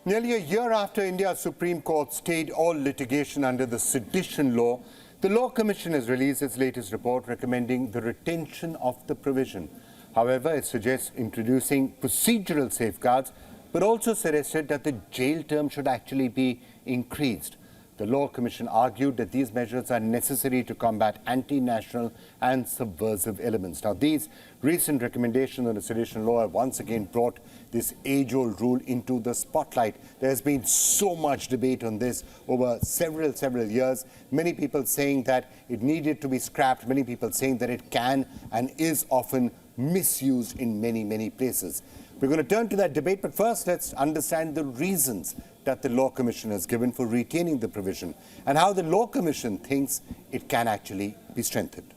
Nearly a year after India's Supreme Court stayed all litigation under the sedition law, the Law Commission has released its latest report recommending the retention of the provision. However, it suggests introducing procedural safeguards, but also suggested that the jail term should actually be increased. The Law Commission argued that these measures are necessary to combat anti-national and subversive elements. Now, these recent recommendations on the sedition law have once again brought this age-old rule into the spotlight. There has been so much debate on this over several years. Many people saying that it needed to be scrapped. Many people saying that it can and is often misused in many places. We're going to turn to that debate, but first let's understand the reasons that the Law Commission has given for retaining the provision and how the Law Commission thinks it can actually be strengthened.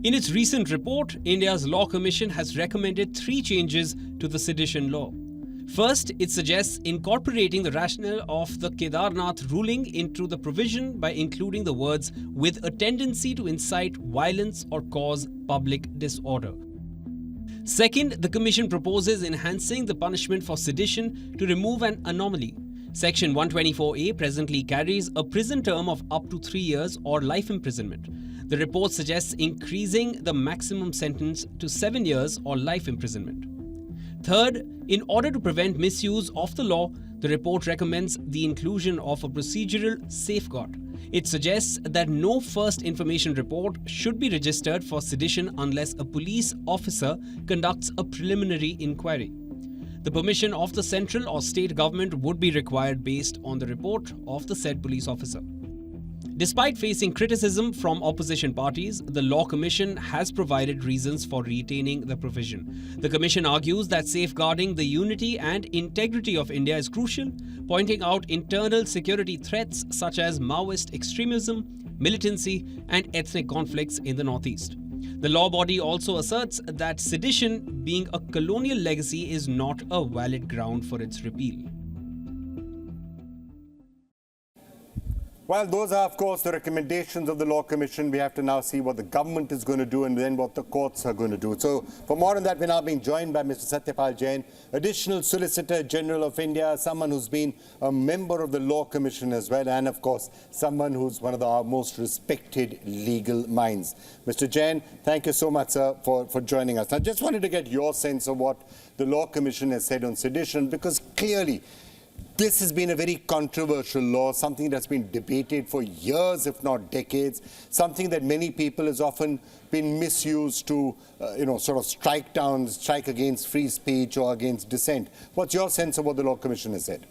In its recent report, India's Law Commission has recommended 3 changes to the sedition law. First, it suggests incorporating the rationale of the Kedarnath ruling into the provision by including the words "with a tendency to incite violence or cause public disorder." Second, the Commission proposes enhancing the punishment for sedition to remove an anomaly. Section 124A presently carries a prison term of up to 3 years or life imprisonment. The report suggests increasing the maximum sentence to 7 years or life imprisonment. Third, in order to prevent misuse of the law, the report recommends the inclusion of a procedural safeguard. It suggests that no first information report should be registered for sedition unless a police officer conducts a preliminary inquiry. The permission of the central or state government would be required based on the report of the said police officer. Despite facing criticism from opposition parties, the Law Commission has provided reasons for retaining the provision. The Commission argues that safeguarding the unity and integrity of India is crucial, pointing out internal security threats such as Maoist extremism, militancy, and ethnic conflicts in the Northeast. The law body also asserts that sedition, being a colonial legacy, is not a valid ground for its repeal. While those are, of course, the recommendations of the Law Commission, we have to now see what the government is going to do and then what the courts are going to do. So, for more on that, we're now being joined by Mr. Satyapal Jain, Additional Solicitor General of India, someone who's been a member of the Law Commission as well, and, of course, someone who's one of our most respected legal minds. Mr. Jain, thank you so much, sir, for joining us. I just wanted to get your sense of what the Law Commission has said on sedition, because clearly, this has been a very controversial law, something that's been debated for years, if not decades, something that many people has often been misused to, sort of strike against free speech or against dissent. What's your sense of what the Law Commission has said?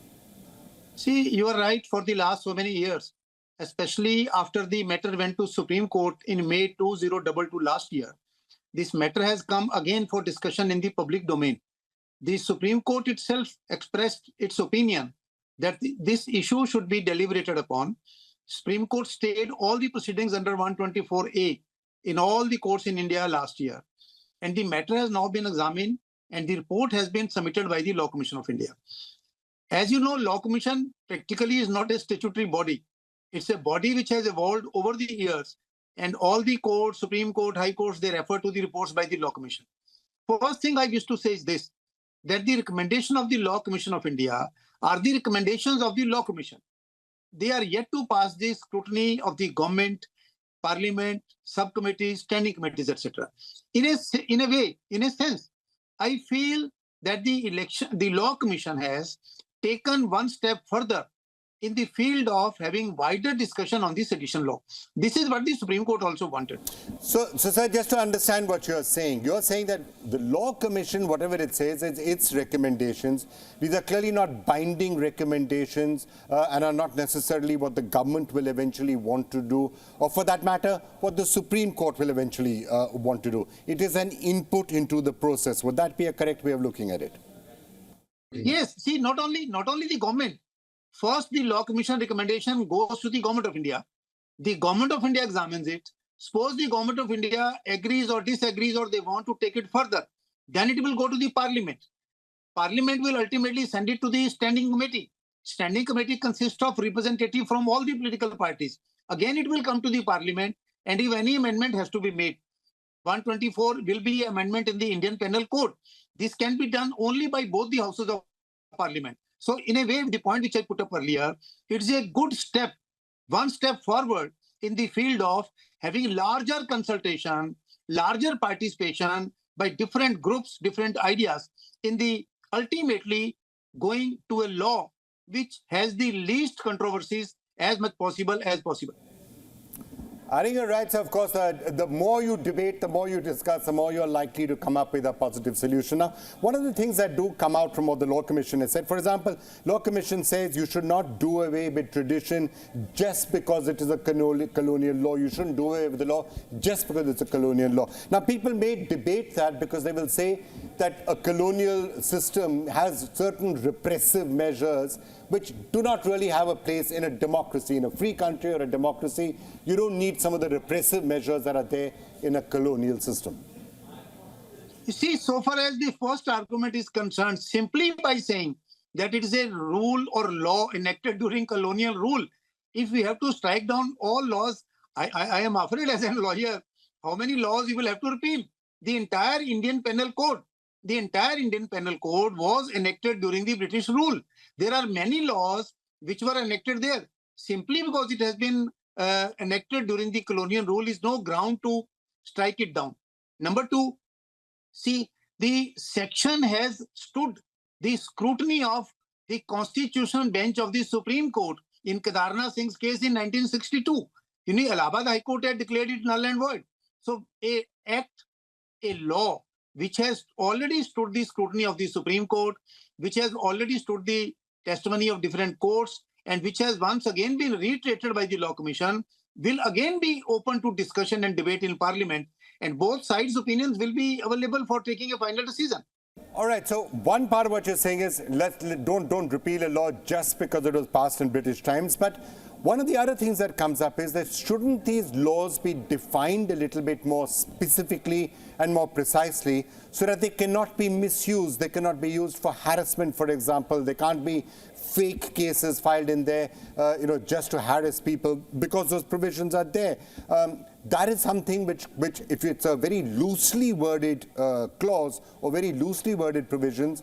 See, you are right. For the last so many years, especially after the matter went to Supreme Court in May 2022 last year, this matter has come again for discussion in the public domain. The Supreme Court itself expressed its opinion that this issue should be deliberated upon. Supreme Court stayed all the proceedings under 124A in all the courts in India last year. And the matter has now been examined and the report has been submitted by the Law Commission of India. As you know, Law Commission practically is not a statutory body. It's a body which has evolved over the years, and all the courts, Supreme Court, High Courts, they refer to the reports by the Law Commission. First thing I wish to say is this, that the recommendation of the Law Commission of India are the recommendations of the Law Commission. They are yet to pass the scrutiny of the government, parliament, subcommittees, standing committees, etc. In a sense, I feel that the Law Commission has taken one step further in the field of having wider discussion on the sedition law. This is what the Supreme Court also wanted. So sir, just to understand what you're saying that the Law Commission, whatever it says, is its recommendations. These are clearly not binding recommendations and are not necessarily what the government will eventually want to do, or for that matter, what the Supreme Court will eventually want to do. It is an input into the process. Would that be a correct way of looking at it? Yes, see, not only the government. First, the Law Commission recommendation goes to the Government of India. The Government of India examines it. Suppose the Government of India agrees or disagrees or they want to take it further, then it will go to the Parliament. Parliament will ultimately send it to the Standing Committee. Standing Committee consists of representatives from all the political parties. Again, it will come to the Parliament, and if any amendment has to be made, 124 will be amendment in the Indian Penal Code. This can be done only by both the houses of parliament. So in a way, the point which I put up earlier, it's a good step, one step forward in the field of having larger consultation, larger participation by different groups, different ideas in the ultimately going to a law which has the least controversies as much possible as possible. I think you're right. So, of course, the more you debate, the more you discuss, the more you're likely to come up with a positive solution. Now, one of the things that do come out from what the Law Commission has said, for example, Law Commission says you should not do away with tradition just because it is a colonial law. You shouldn't do away with the law just because it's a colonial law. Now, people may debate that because they will say that a colonial system has certain repressive measures which do not really have a place in a democracy. In a free country or a democracy, you don't need some of the repressive measures that are there in a colonial system. You see, so far as the first argument is concerned, simply by saying that it is a rule or law enacted during colonial rule, if we have to strike down all laws, I am afraid as a lawyer, how many laws you will have to repeal? The entire Indian Penal Code. The entire Indian Penal Code was enacted during the British rule. There are many laws which were enacted there. Simply because it has been enacted during the colonial rule is no ground to strike it down. Number two, see, the section has stood the scrutiny of the constitutional bench of the Supreme Court in Kedarnath Singh's case in 1962. You know, Allahabad High Court had declared it null and void. So a law which has already stood the scrutiny of the Supreme Court, which has already stood the testimony of different courts, and which has once again been reiterated by the Law Commission, will again be open to discussion and debate in Parliament, and both sides' opinions will be available for taking a final decision. All right, so one part of what you're saying is don't repeal a law just because it was passed in British times, but one of the other things that comes up is that shouldn't these laws be defined a little bit more specifically and more precisely so that they cannot be misused, they cannot be used for harassment, for example, there can't be fake cases filed in there, just to harass people because those provisions are there. That is something which, if it's a very loosely worded clause or very loosely worded provisions,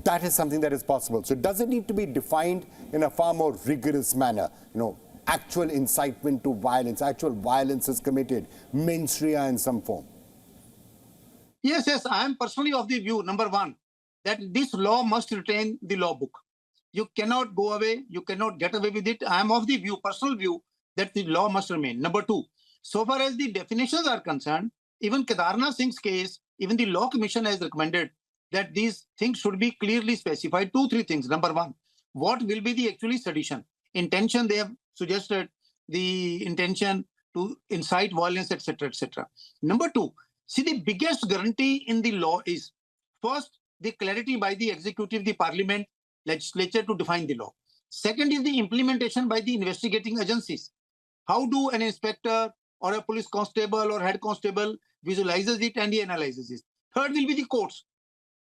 that is something that is possible. So does it need to be defined in a far more rigorous manner? Actual incitement to violence, actual violence is committed, mens rea in some form. Yes, I am personally of the view, number one, that this law must retain the law book. You cannot go away, you cannot get away with it. I am of the view, personal view, that the law must remain. Number two, so far as the definitions are concerned, even Kedarnath Singh's case, even the Law Commission has recommended that these things should be clearly specified. 2-3 things. Number one, what will be the actually sedition? Intention, they have suggested the intention to incite violence, etc., etc. Number two, see, the biggest guarantee in the law is, first, the clarity by the executive, the parliament, legislature to define the law. Second is the implementation by the investigating agencies. How do an inspector or a police constable or head constable visualizes it and he analyzes it? Third will be the courts,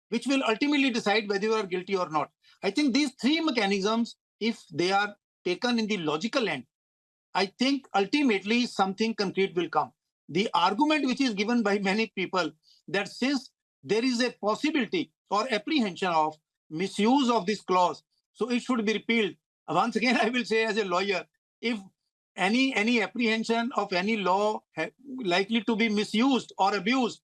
which will ultimately decide whether you are guilty or not. I think these three mechanisms, if they are taken in the logical end, I think ultimately something concrete will come. The argument which is given by many people that since there is a possibility or apprehension of misuse of this clause, so it should be repealed. Once again, I will say as a lawyer, if any apprehension of any law likely to be misused or abused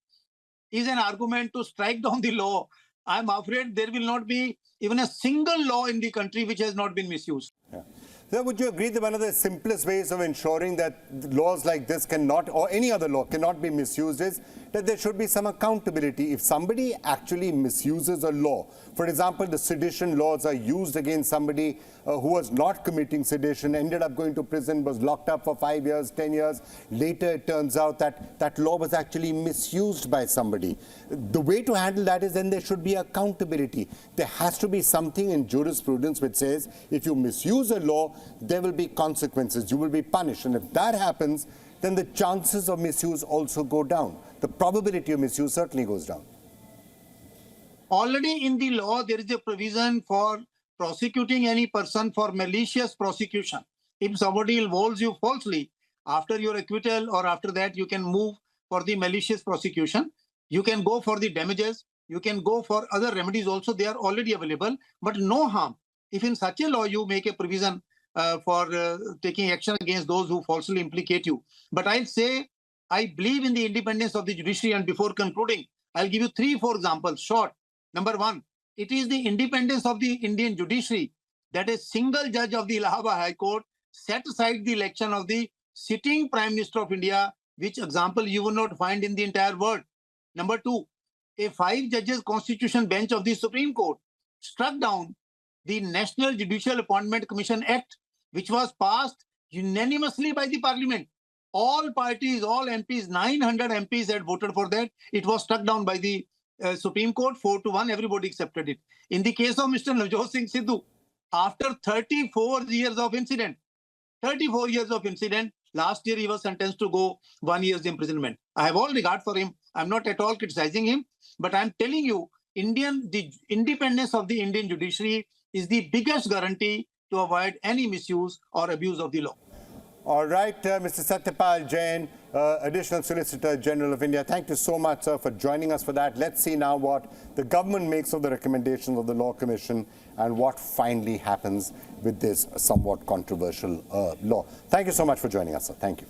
is an argument to strike down the law, I'm afraid there will not be even a single law in the country which has not been misused. Yeah. So would you agree that one of the simplest ways of ensuring that laws like this cannot, or any other law cannot be misused, is that there should be some accountability? If somebody actually misuses a law, for example, the sedition laws are used against somebody who was not committing sedition, ended up going to prison, was locked up for 5 years, 10 years. Later, it turns out that that law was actually misused by somebody. The way to handle that is then there should be accountability. There has to be something in jurisprudence which says if you misuse a law, there will be consequences, you will be punished. And if that happens, then the chances of misuse also go down. The probability of misuse certainly goes down. Already in the law, there is a provision for prosecuting any person for malicious prosecution. If somebody involves you falsely, after your acquittal or after that, you can move for the malicious prosecution. You can go for the damages. You can go for other remedies also. They are already available, but no harm. If in such a law you make a provision for taking action against those who falsely implicate you. But I'll say I believe in the independence of the judiciary, and before concluding, I'll give you 3-4 examples, short. Number one, it is the independence of the Indian judiciary that a single judge of the Allahabad High Court set aside the election of the sitting Prime Minister of India, which example you will not find in the entire world. Number two, a 5-judges constitution bench of the Supreme Court struck down the National Judicial Appointment Commission Act, which was passed unanimously by the Parliament. All parties, all MPs, 900 MPs had voted for that. It was struck down by the Supreme Court, 4-1. Everybody accepted it. In the case of Mr. Navjot Singh Sidhu, after 34 years of incident, last year he was sentenced to go 1 year's imprisonment. I have all regard for him. I'm not at all criticizing him, but I'm telling you, the independence of the Indian judiciary is the biggest guarantee to avoid any misuse or abuse of the law. All right, Mr. Satyapal Jain, Additional Solicitor General of India, thank you so much, sir, for joining us for that. Let's see now what the government makes of the recommendations of the Law Commission and what finally happens with this somewhat controversial law. Thank you so much for joining us, sir. Thank you.